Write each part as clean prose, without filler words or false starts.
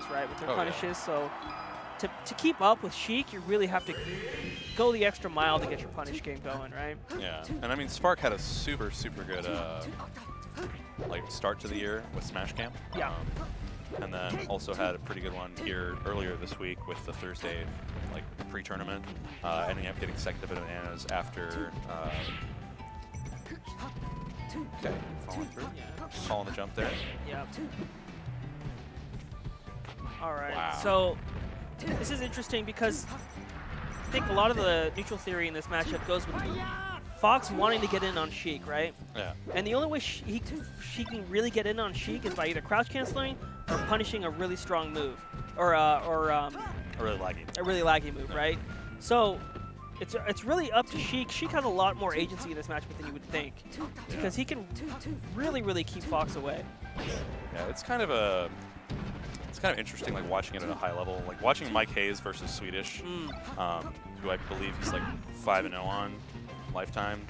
edges, right, with their punishes. Yeah. So to keep up with Sheik, you really have to go the extra mile to get your punish game going, right? Yeah, and I mean, Spark had a super good like start to the year with Smash Camp. Yeah. And then also had a pretty good one here earlier this week with the Thursday like pre-tournament, ending up getting second to Bananas after. Okay, falling through. Yeah. Calling the jump there. Yep. All right. Wow. So this is interesting because I think a lot of the neutral theory in this matchup goes with Fox wanting to get in on Sheik, right? Yeah. And the only way she can really get in on Sheik is by either crouch canceling or punishing a really strong move, or a really laggy. A really laggy move, right? So it's really up to Sheik. Sheik has a lot more agency in this matchup than you would think, because he can really keep Fox away. Yeah, it's kind of interesting, like watching it at a high level, like watching Mike Hayes versus Swedish, who I believe he's like 5-0 on lifetime.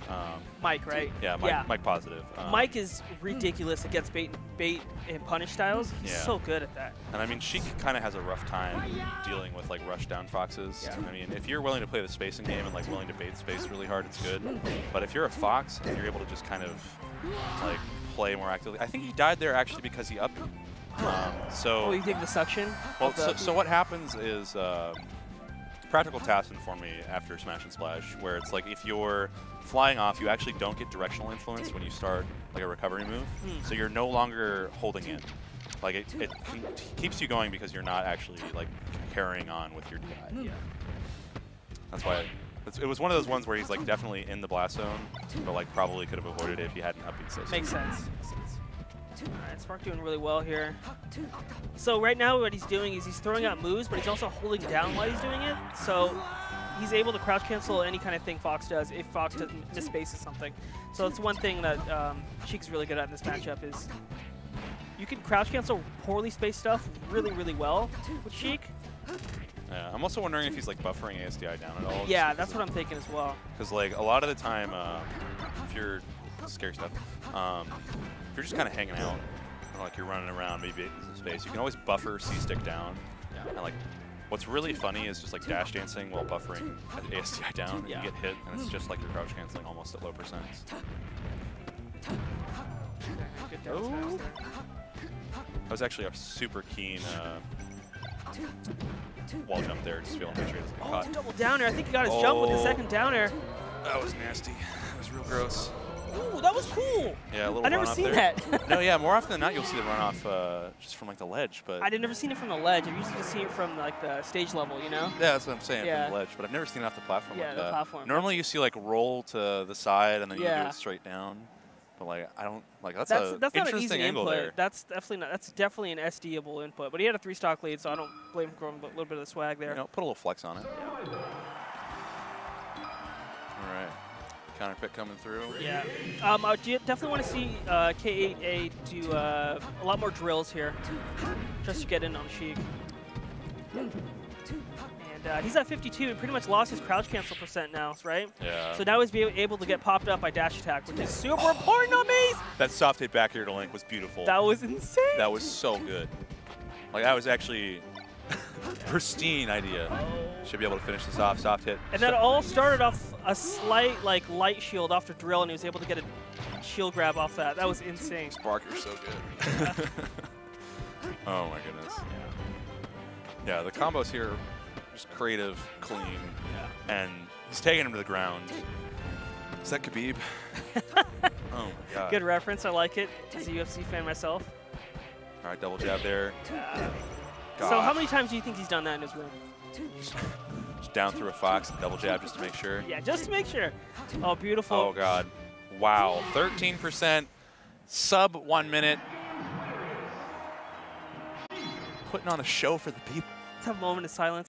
Mike, right? Yeah, Mike positive. Mike is ridiculous against bait and punish styles. He's so good at that. And I mean, Sheik kind of has a rough time dealing with like rush down Foxes. Yeah. I mean, if you're willing to play the spacing game and like willing to bait space really hard, it's good. But if you're a Fox and you're able to just kind of like play more actively, I think he died there actually because he upped. Oh, you think the suction? Well, so what happens is Practical Task informed me after Smash and Splash, where it's like if you're flying off, you actually don't get directional influence when you start like a recovery move. So you're no longer holding in. Like it keeps you going because you're not actually like carrying on with your DI. Yeah. That's why it was one of those ones where he's like definitely in the blast zone, but like probably could have avoided it if he hadn't upbeat so. Makes sense. All right, Spark doing really well here. So right now what he's doing is he's throwing out moves, but he's also holding down while he's doing it. So he's able to crouch cancel any kind of thing Fox does if Fox doesn't misspaces something. So it's one thing that Sheik's really good at in this matchup is you can crouch cancel poorly spaced stuff really well with Sheik. Yeah, I'm also wondering if he's like buffering ASDI down at all. Yeah, that's what I'm thinking as well. Because like a lot of the time, if you're scary stuff. If you're just kind of hanging out, like you're running around, maybe in space, you can always buffer C-stick down. Yeah. And like, what's really funny is just like dash dancing while buffering ASDI down, and you get hit, and it's just like you're crouch canceling almost at low percents. Oh. That was actually a super keen wall jump there, just feeling to make sure he doesn't get caught. Double down air. I think he got his jump with the second down air. That was nasty. That was real gross. Ooh, that was cool. Yeah, a little I never seen that. No, yeah, more often than not, you'll see the runoff just from like the ledge. But I've never seen it from the ledge. I've usually just seen it from like the stage level, you know? Yeah, that's what I'm saying, from the ledge. But I've never seen it off the platform like that. Yeah, the platform. Normally you see like roll to the side and then you do it straight down. But like I don't like that's an interesting angle there. That's definitely an SDable input. But he had a 3-stock lead, so I don't blame him for a little bit of the swag there. You know, put a little flex on it. Yeah. All right. Counter pick coming through. Yeah. I definitely want to see K8A do a lot more drills here, just to get in on Sheik. And he's at 52 and pretty much lost his crouch cancel % now, right? Yeah. So now he's able to get popped up by dash attack, which is super important on me. That soft hit back here to Link was beautiful. That was insane. That was so good. Like that was actually pristine idea. Should be able to finish this off, soft hit. And that all started off a slight like light shield off the drill, and he was able to get a shield grab off that. That was insane. Spark, you're so good. Oh my goodness. Yeah, the combos here are just creative, clean, and he's taking him to the ground. Is that Khabib? Oh my god. Good reference, I like it. As a UFC fan myself. All right, double jab there. So how many times do you think he's done that in his room? Just down through a Fox and double jab just to make sure. Yeah, just to make sure. Oh, beautiful. Oh, God. Wow. 13%, sub 1 minute. Putting on a show for the people. Let's have a moment of silence.